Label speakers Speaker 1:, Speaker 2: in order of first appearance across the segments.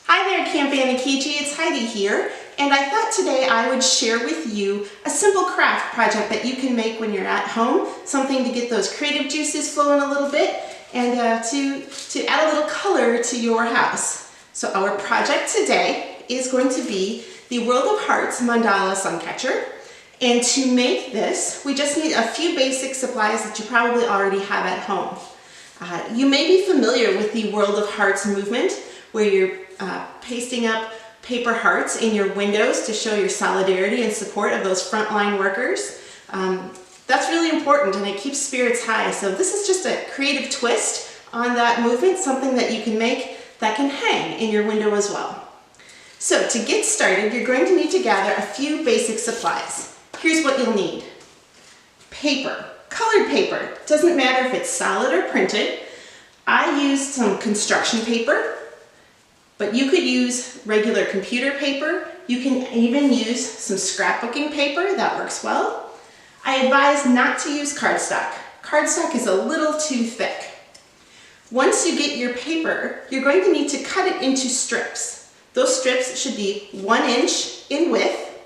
Speaker 1: Hi there, Camp Anakichi, it's Heidi here, and I thought today I would share with you a simple craft project that you can make when you're at home, something to get those creative juices flowing a little bit and to add a little color to your house. So our project today is going to be the World of Hearts Mandala sun catcher, and to make this we just need a few basic supplies that you probably already have at home. You may be familiar with the World of Hearts movement, where you're pasting up paper hearts in your windows to show your solidarity and support of those frontline workers. That's really important and it keeps spirits high. So this is just a creative twist on that movement, something that you can make that can hang in your window as well. So to get started, you're going to need to gather a few basic supplies. Here's what you'll need. Paper, colored paper. Doesn't matter if it's solid or printed. I used some construction paper, but you could use regular computer paper. You can even use some scrapbooking paper, that works well. I advise not to use cardstock. Cardstock is a little too thick. Once you get your paper, you're going to need to cut it into strips. Those strips should be 1 inch in width,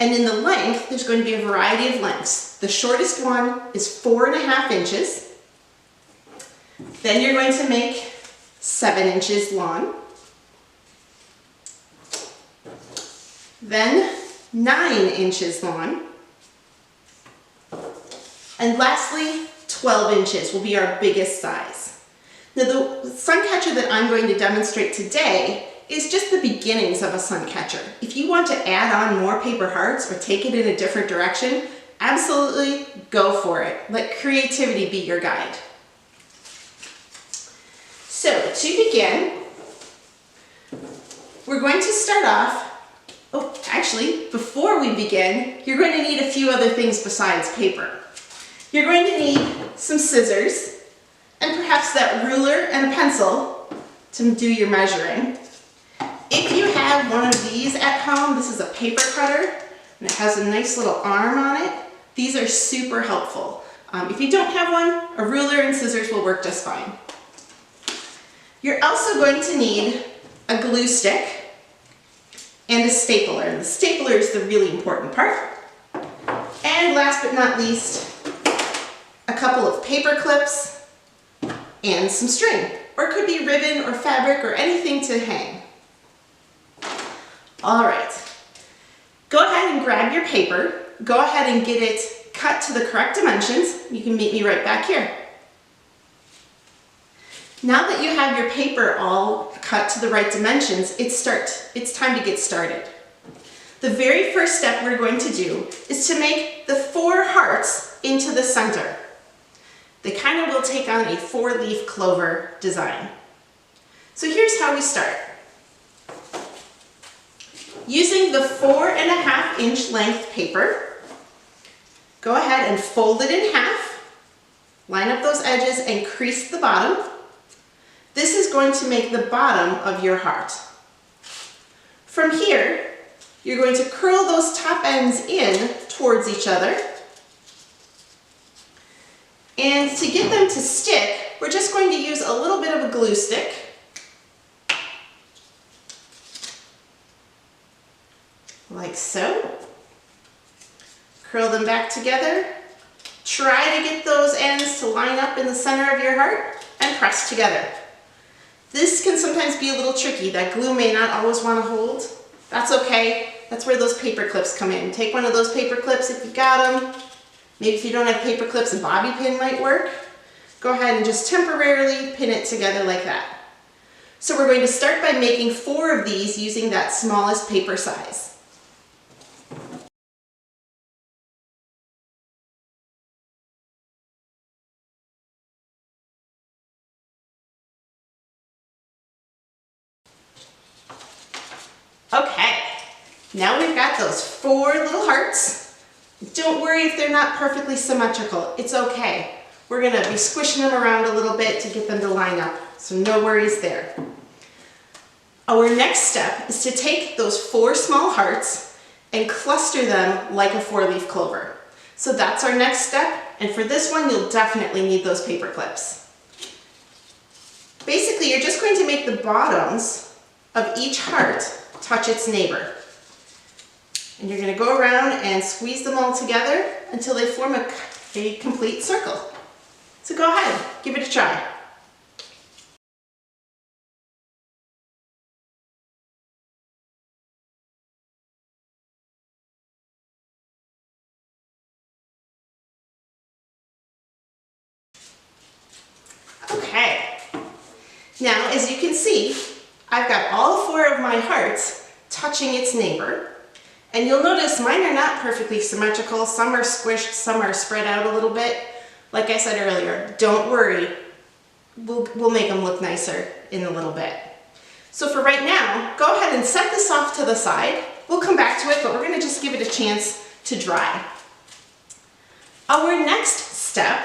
Speaker 1: and in the length, there's going to be a variety of lengths. The shortest one is 4.5 inches. Then you're going to make 7 inches long. Then 9 inches long. And lastly, 12 inches will be our biggest size. Now the sun catcher that I'm going to demonstrate today is just the beginnings of a sun catcher. If you want to add on more paper hearts or take it in a different direction, absolutely go for it. Let creativity be your guide. So to begin, we're going to start off. Oh, actually, before we begin, you're going to need a few other things besides paper. You're going to need some scissors and perhaps that ruler and a pencil to do your measuring. If you have one of these at home, this is a paper cutter and it has a nice little arm on it. These are super helpful. If you don't have one, a ruler and scissors will work just fine. You're also going to need a glue stick and a stapler. And the stapler is the really important part. And last but not least, a couple of paper clips and some string. Or it could be ribbon or fabric or anything to hang. All right, go ahead and grab your paper. Go ahead and get it cut to the correct dimensions. You can meet me right back here. Now that you have your paper all cut to the right dimensions, it's time to get started. The very first step we're going to do is to make the 4 hearts into the center. They kind of will take on a 4-leaf clover design. So here's how we start. Using the 4.5 inch length paper, go ahead and fold it in half, line up those edges and crease the bottom. This is going to make the bottom of your heart. From here, you're going to curl those top ends in towards each other. And to get them to stick, we're just going to use a little bit of a glue stick. Like so. Curl them back together. Try to get those ends to line up in the center of your heart and press together. This can sometimes be a little tricky. That glue may not always want to hold. That's okay. That's where those paper clips come in. Take one of those paper clips if you've got them. Maybe if you don't have paper clips, a bobby pin might work. Go ahead and just temporarily pin it together like that. So we're going to start by making 4 of these using that smallest paper size. Okay, now we've got those 4 little hearts. Don't worry if they're not perfectly symmetrical. It's okay. We're going to be squishing them around a little bit to get them to line up, so no worries there. Our next step is to take those 4 small hearts and cluster them like a 4-leaf clover. So that's our next step, and for this one you'll definitely need those paper clips. Basically, you're just going to make the bottoms of each heart touch its neighbor. And you're going to go around and squeeze them all together until they form a complete circle. So go ahead, give it a try. Okay, now as you can see, I've got all 4 of my hearts touching its neighbor. And you'll notice mine are not perfectly symmetrical. Some are squished, some are spread out a little bit. Like I said earlier, don't worry. We'll make them look nicer in a little bit. So for right now, go ahead and set this off to the side. We'll come back to it, but we're going to just give it a chance to dry. Our next step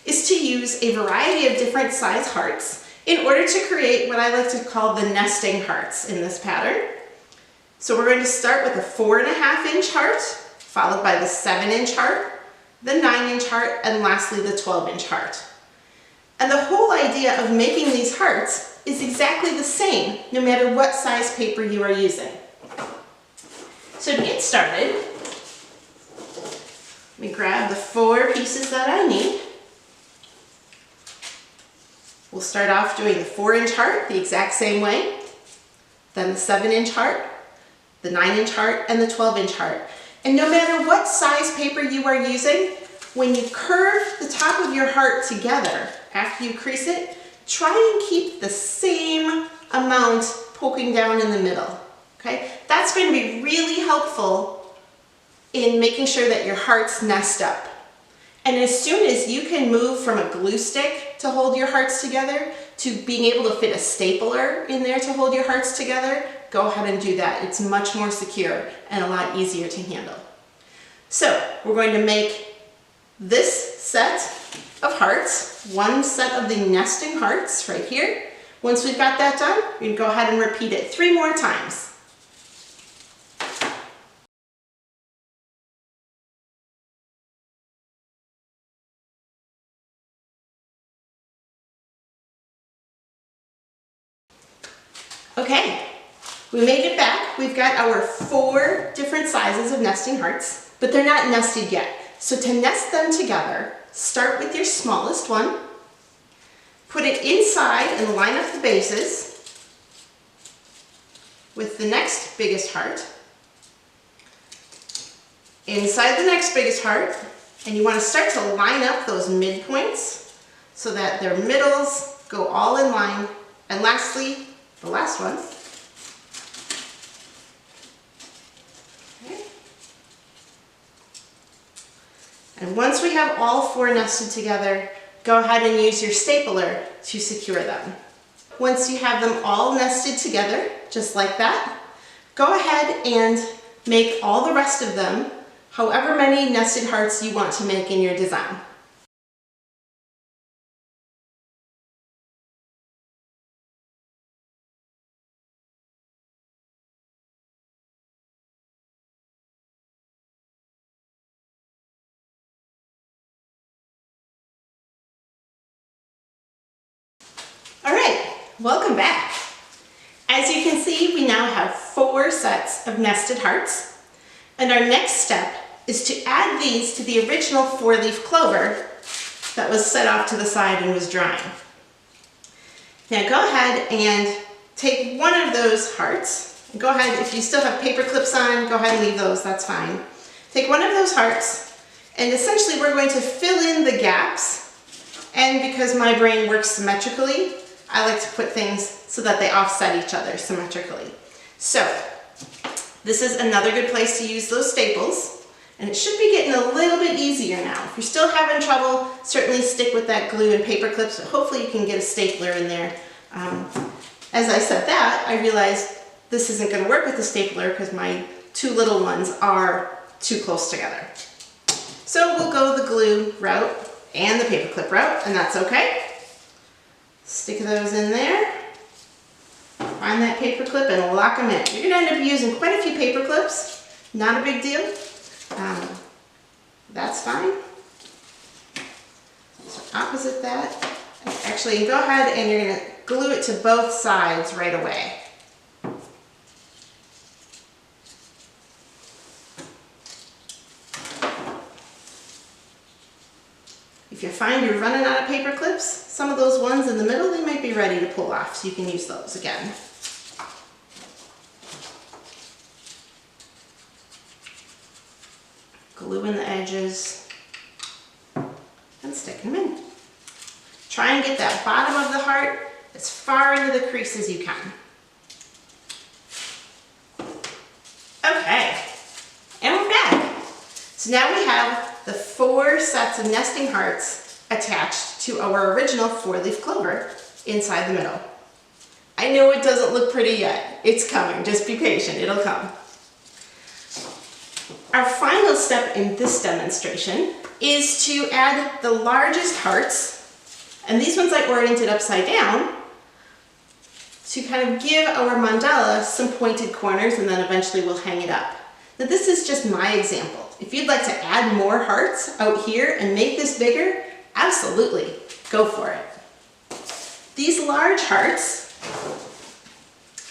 Speaker 1: is to use a variety of different size hearts in order to create what I like to call the nesting hearts in this pattern. So we're going to start with a 4.5-inch heart, followed by the 7-inch heart, the 9-inch heart, and lastly the 12-inch heart. And the whole idea of making these hearts is exactly the same, no matter what size paper you are using. So to get started, let me grab the 4 pieces that I need. We'll start off doing the 4-inch heart the exact same way, then the 7-inch heart, the 9-inch heart, and the 12-inch heart. And no matter what size paper you are using, when you curve the top of your heart together after you crease it, try and keep the same amount poking down in the middle, okay? That's going to be really helpful in making sure that your hearts nest up. And as soon as you can move from a glue stick to hold your hearts together to being able to fit a stapler in there to hold your hearts together, go ahead and do that. It's much more secure and a lot easier to handle. So we're going to make this set of hearts, one set of the nesting hearts right here. Once we've got that done, we can go ahead and repeat it 3 more times. Okay, we made it back. We've got our 4 different sizes of nesting hearts, but they're not nested yet. So to nest them together, start with your smallest one, put it inside and line up the bases with the next biggest heart, inside the next biggest heart, and you want to start to line up those midpoints so that their middles go all in line, and lastly, the last one. Okay. And once we have all 4 nested together, go ahead and use your stapler to secure them. Once you have them all nested together, just like that, go ahead and make all the rest of them, however many nested hearts you want to make in your design. All right, welcome back. As you can see, we now have 4 sets of nested hearts, and our next step is to add these to the original 4-leaf clover that was set off to the side and was drying. Now go ahead and take one of those hearts. Go ahead, if you still have paper clips on, go ahead and leave those, that's fine. Take one of those hearts, and essentially we're going to fill in the gaps, and because my brain works symmetrically, I like to put things so that they offset each other symmetrically. So this is another good place to use those staples, and it should be getting a little bit easier now. If you're still having trouble, certainly stick with that glue and paper clips, but hopefully you can get a stapler in there. As I said that, I realized this isn't going to work with the stapler because my 2 little ones are too close together. So we'll go the glue route and the paper clip route, and that's okay. Stick those in there, find that paper clip and lock them in. You're going to end up using quite a few paper clips, not a big deal. That's fine. So opposite that, actually go ahead and you're going to glue it to both sides right away. If you find you're running out of paper clips, some of those ones in the middle, they might be ready to pull off, so you can use those again. Glue in the edges and stick them in. Try and get that bottom of the heart as far into the crease as you can. Okay, and we're back. So now we have the 4 sets of nesting hearts attached to our original 4-leaf clover inside the middle. I know it doesn't look pretty yet. It's coming. Just be patient. It'll come. Our final step in this demonstration is to add the largest hearts, and these ones I oriented upside down to kind of give our mandala some pointed corners, and then eventually we'll hang it up. Now this is just my example. If you'd like to add more hearts out here and make this bigger, absolutely, go for it. These large hearts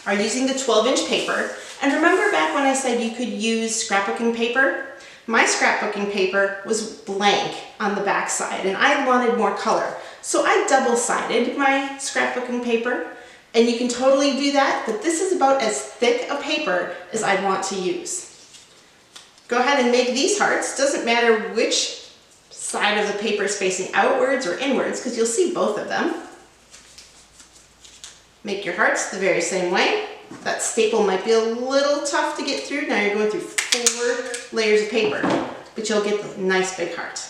Speaker 1: are using the 12-inch paper. And remember back when I said you could use scrapbooking paper? My scrapbooking paper was blank on the back side and I wanted more color. So I double-sided my scrapbooking paper, and you can totally do that, but this is about as thick a paper as I'd want to use. Go ahead and make these hearts. Doesn't matter which side of the paper is facing outwards or inwards, because you'll see both of them. Make your hearts the very same way. That staple might be a little tough to get through. Now you're going through 4 layers of paper, but you'll get the nice big heart.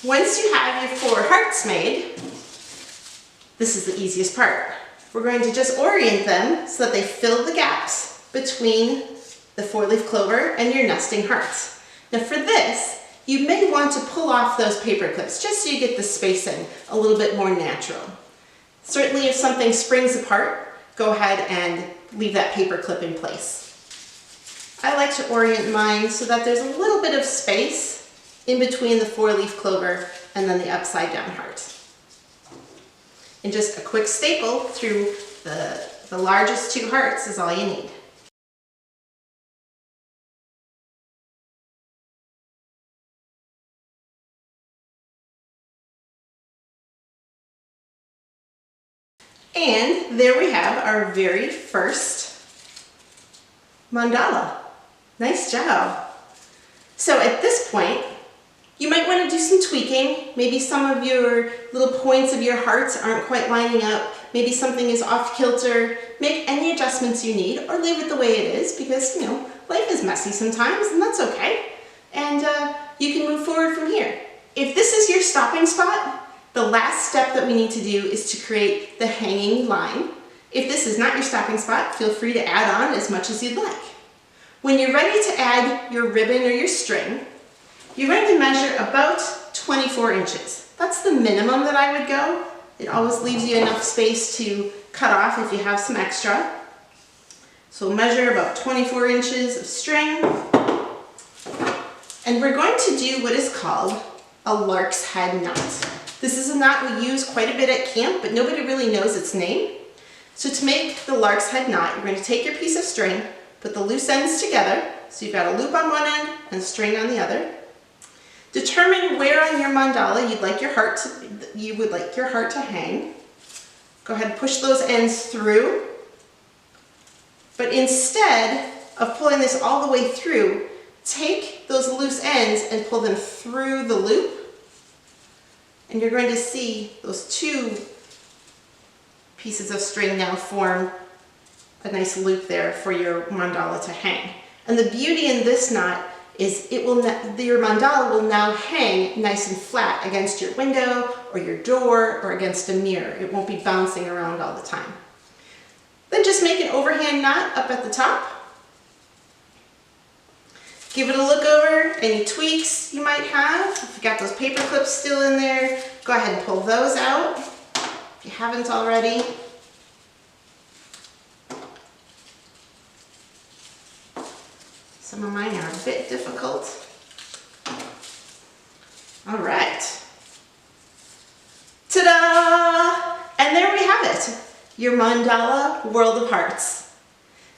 Speaker 1: Once you have your 4 hearts made, this is the easiest part. We're going to just orient them so that they fill the gaps between the 4-leaf clover and your nesting hearts. Now for this, you may want to pull off those paper clips just so you get the spacing a little bit more natural. Certainly if something springs apart, go ahead and leave that paper clip in place. I like to orient mine so that there's a little bit of space in between the 4-leaf clover and then the upside down heart. And just a quick staple through the largest 2 hearts is all you need. And there we have our very first mandala. Nice job. So at this point, you might want to do some tweaking. Maybe some of your little points of your hearts aren't quite lining up. Maybe something is off kilter. Make any adjustments you need, or leave it the way it is, because, you know, life is messy sometimes, and that's okay. And you can move forward from here. If this is your stopping spot, the last step that we need to do is to create the hanging line. If this is not your stopping spot, feel free to add on as much as you'd like. When you're ready to add your ribbon or your string, you're going to measure about 24 inches. That's the minimum that I would go. It always leaves you enough space to cut off if you have some extra. So measure about 24 inches of string. And we're going to do what is called a lark's head knot. This is a knot we use quite a bit at camp, but nobody really knows its name. So to make the lark's head knot, you're going to take your piece of string, put the loose ends together, so you've got a loop on one end and string on the other. Determine where on your mandala you would like your heart to hang. Go ahead and push those ends through. But instead of pulling this all the way through, take those loose ends and pull them through the loop. And you're going to see those 2 pieces of string now form a nice loop there for your mandala to hang. And the beauty in this knot is your mandala will now hang nice and flat against your window or your door or against a mirror. It won't be bouncing around all the time. Then just make an overhand knot up at the top. Give it a look over, any tweaks you might have. If you've got those paper clips still in there, go ahead and pull those out if you haven't already. Some of mine are a bit difficult. All right. Ta-da! And there we have it, your mandala world of hearts.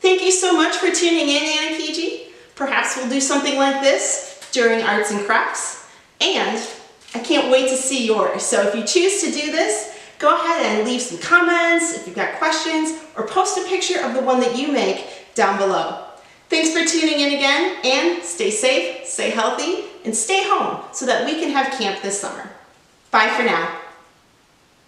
Speaker 1: Thank you so much for tuning in, Anakiji. Perhaps we'll do something like this during arts and crafts, and I can't wait to see yours. So if you choose to do this, go ahead and leave some comments if you've got questions, or post a picture of the one that you make down below. Thanks for tuning in again, and stay safe, stay healthy, and stay home so that we can have camp this summer. Bye for now.